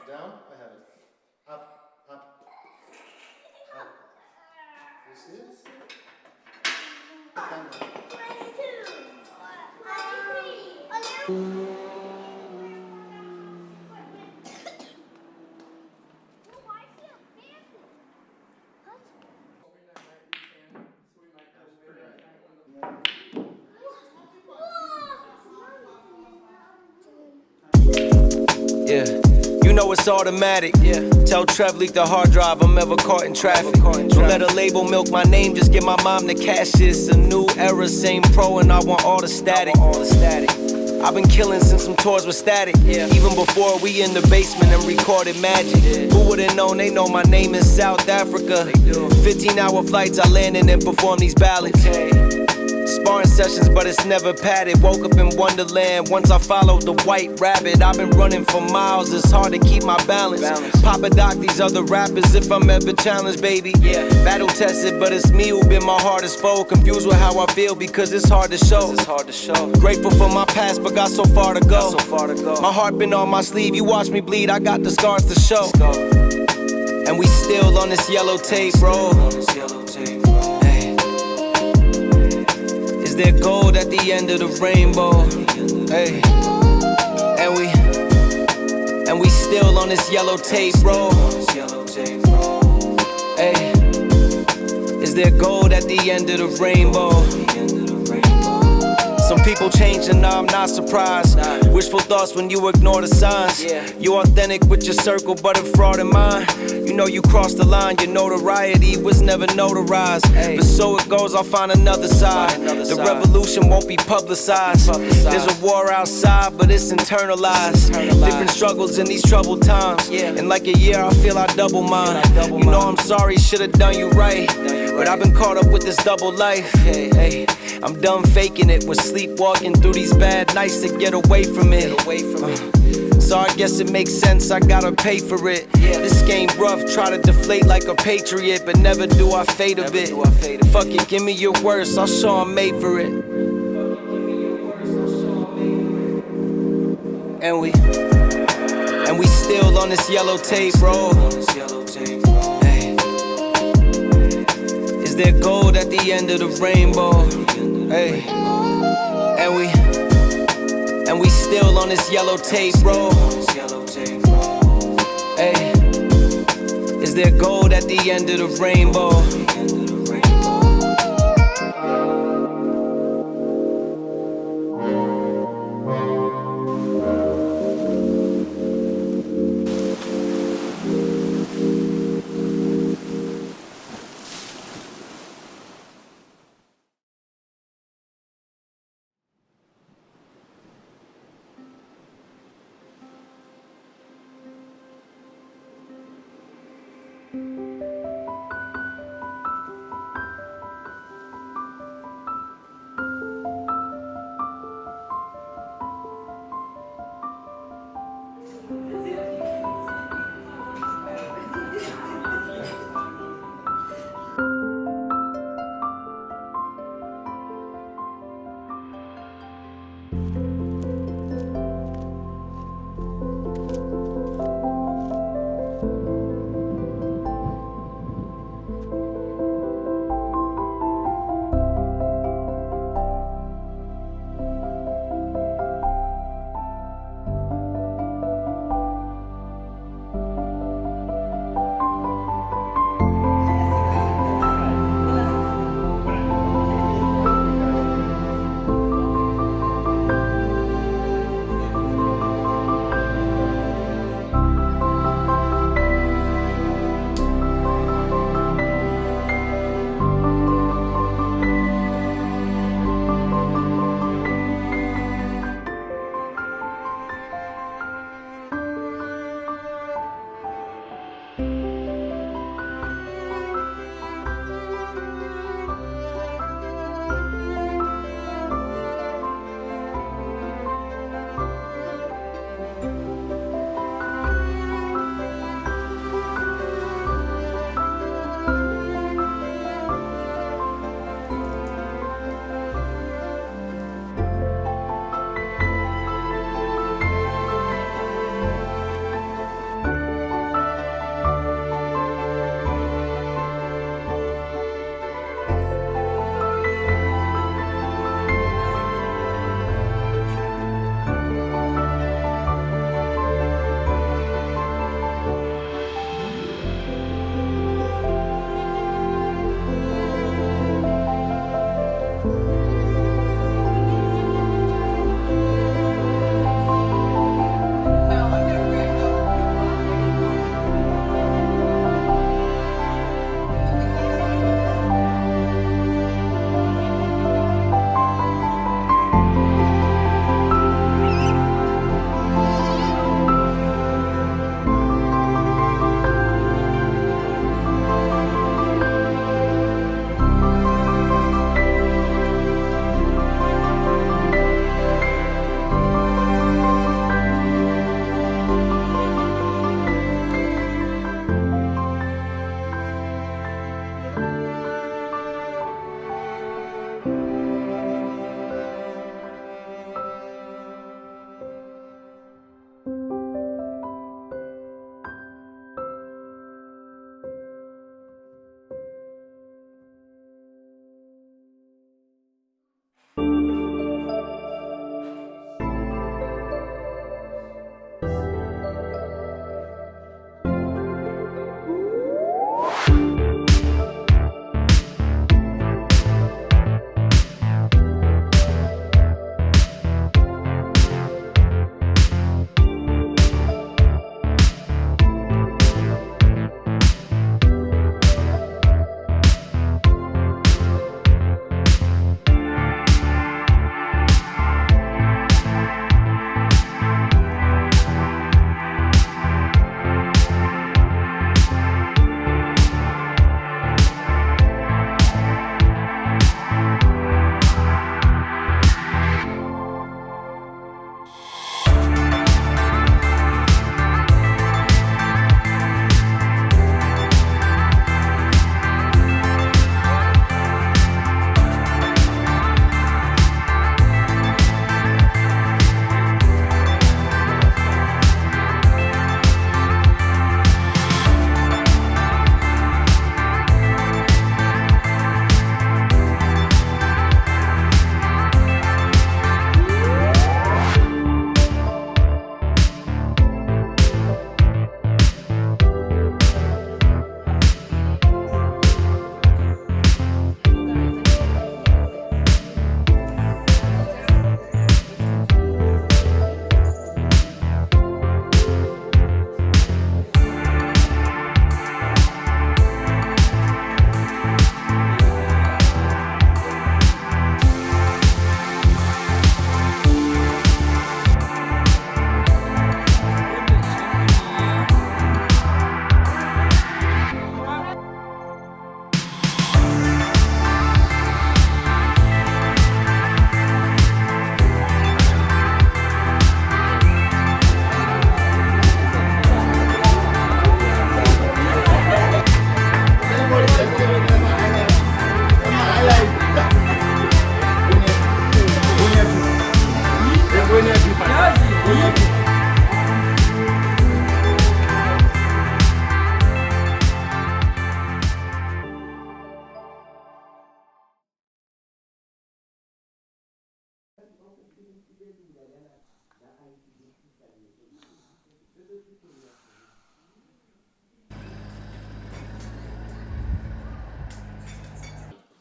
Down, I have it. Up, up, up. You see it? Yeah, you know it's automatic. Yeah, tell Trev leak the hard drive. I'm ever caught in traffic. Don't let a label milk my name. Just give my mom the cash. It's a new era, same pro, and I want all the static. I've been killing since some tours with static. Even before we in the basement and recorded magic. Who would've known? They know my name in South Africa. 15-hour flights, I landed and perform these ballads. Sparring sessions, but it's never padded. Woke up in Wonderland once I followed the white rabbit. I've been running for miles, it's hard to keep my balance. Papa Doc, these other rappers, if I'm ever challenged, baby. Battle tested, but it's me who been my hardest foe. Confused with how I feel because it's hard to show. Grateful for my past, but got so far to go. My heart been on my sleeve, you watch me bleed, I got the scars to show. And we still on this yellow tape, bro. Is there gold at the end of the rainbow? Hey, and we still on this yellow tape, bro. Hey, is there gold at the end of the rainbow? Some people change and now I'm not surprised. Wishful thoughts when you ignore the signs. You authentic with your circle, but a fraud in mine. You know you crossed the line, your notoriety was never notarized. But so it goes, I'll find another side. The revolution won't be publicized. There's a war outside, but it's internalized. Different struggles in these troubled times. In like a year, I feel I double mine. You know I'm sorry, should've done you right. But I've been caught up with this double life. I'm done faking it. We're sleepwalking through these bad nights to get away from it. So I guess it makes sense, I gotta pay for it. This game rough, try to deflate like a patriot, but never do I fade a bit. Fuck it, give me your worst, I'll show I'm made for it. And we still on this yellow tape, bro. Is there gold at the end of the rainbow? Hey, and we still on this yellow tape, bro. Hey, is there gold at the end of the rainbow?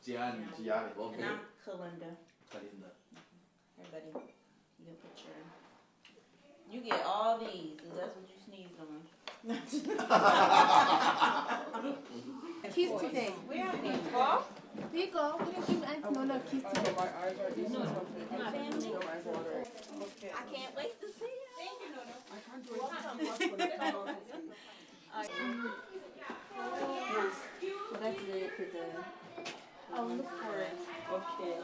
Gianni. And Okay. I'm Kalinda. Kalinda. Hey, buddy. You can put your. You get all these, cause that's what you sneezed on. Kiss today. We are people. Pico, we didn't give Aunt Nona a kiss today. My family. I can't wait to see you. Thank you, Nona. Well, that's good, cause oh, look for it. Okay.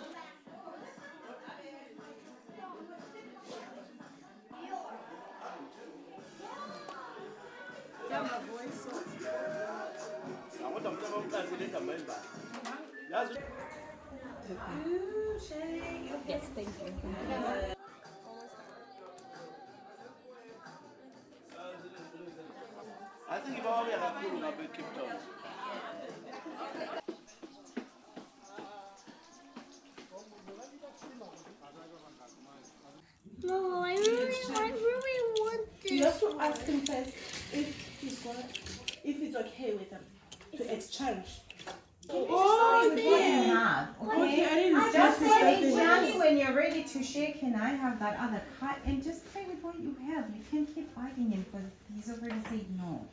Yes, thank you. I think if all we have to do, I'll be kept on. No, I really want this. You have to ask him first if it's okay with him to exchange. Oh, you have. Okay. I didn't Just see say, that. Johnny, when you're ready to share, can I have that other cut? And just play with what you have. You can't keep fighting him because he's already said no.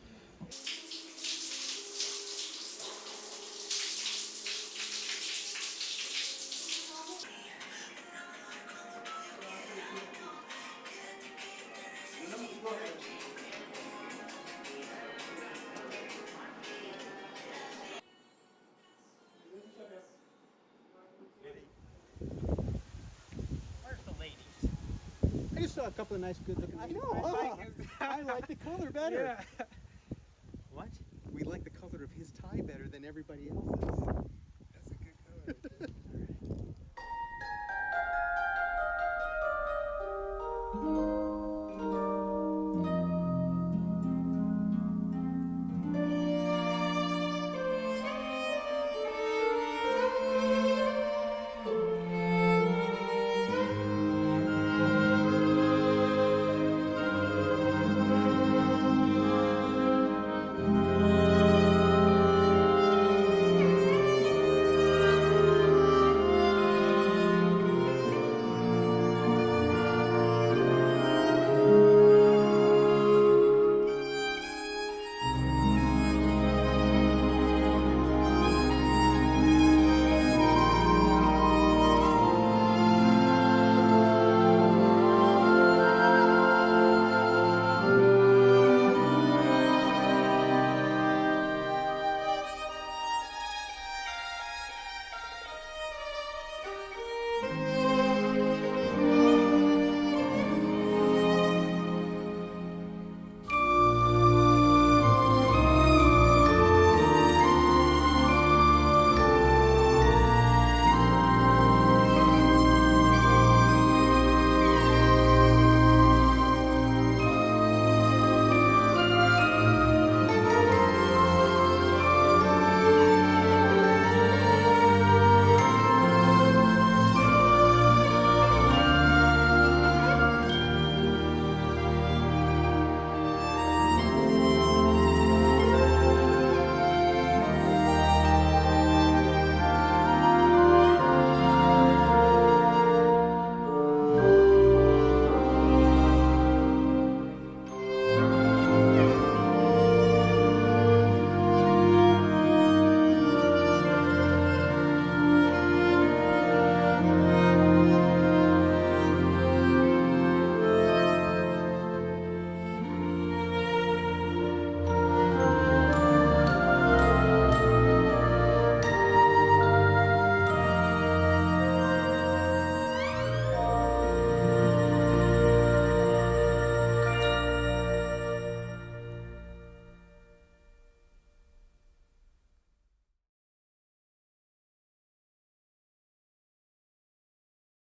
I just saw a couple of nice, good-looking ladies. I know. I like the color better. Yeah. What? We like the color of his tie better than everybody else's. That's a good color.